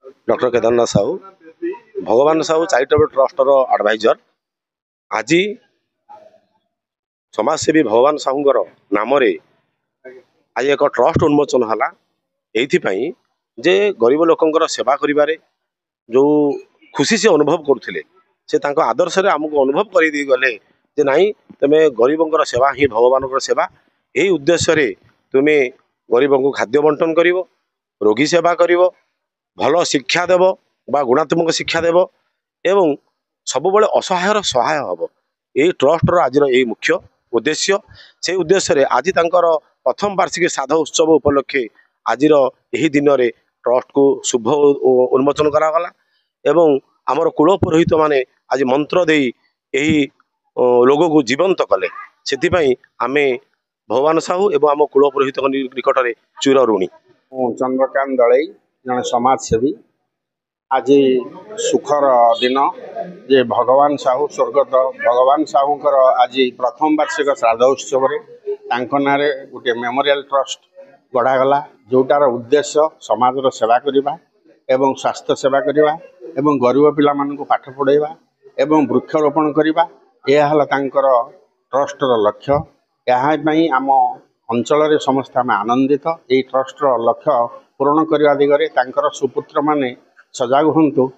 Doctor Kedarnath Sahu भगवान Sahu charitable ट्रस्टर adviser. आज समाजसेवी भगवान साहूंर नाम आज एक ट्रस्ट उन्मोचन है ये जे गरीब लोकंर सेवा करिबारे जो खुशी से अनुभव करते से आदर्श आमको अनुभव कर गले जे नहीं तुम्हें गरीबों सेवा ही भगवान सेवा यही उद्देश्य तुम्हें गरीब को खाद्य बंटन कर रोगी सेवा कर भल शिक्षा देव बा गुणात्मक शिक्षा देव एवं सबुबले असहायर सहाय हम यही ट्रस्टर आज यही मुख्य उद्देश्य से उद्देश्य आज तांकर प्रथम वार्षिक श्राद्ध उत्सव उपलक्षे आज यही दिन में ट्रस्ट को शुभ उन्मोचन करागला एवं आमर कुल पुरोहित माने आज मंत्र दे यही लोग को जीवंत कले से आमे भगवान साहू एवं आम कुल पुरोहित निकट में चिर ऋणी। चंद्रकांत दलई जन समाजसेवी आज सुखर दिन जे भगवान साहू स्वर्गत भगवान साहूंकर आज प्रथम वार्षिक श्राद्ध उत्सव ना गोटे मेमोरियल ट्रस्ट गढ़ागला जोटार उद्देश्य समाजर सेवा करवा एवं स्वास्थ्य सेवा करवा एवं गरीब पिला मानक पाठ पढ़ाइबा एवं वृक्षरोपण करवा यह तांकर ट्रस्टर लक्ष्य। यहाँ आम अंचल समस्त आम आनंदित ये ट्रस्टर लक्ष्य पूरण करने दिगरे तांकर सुपुत्र माने सजाग हूँ।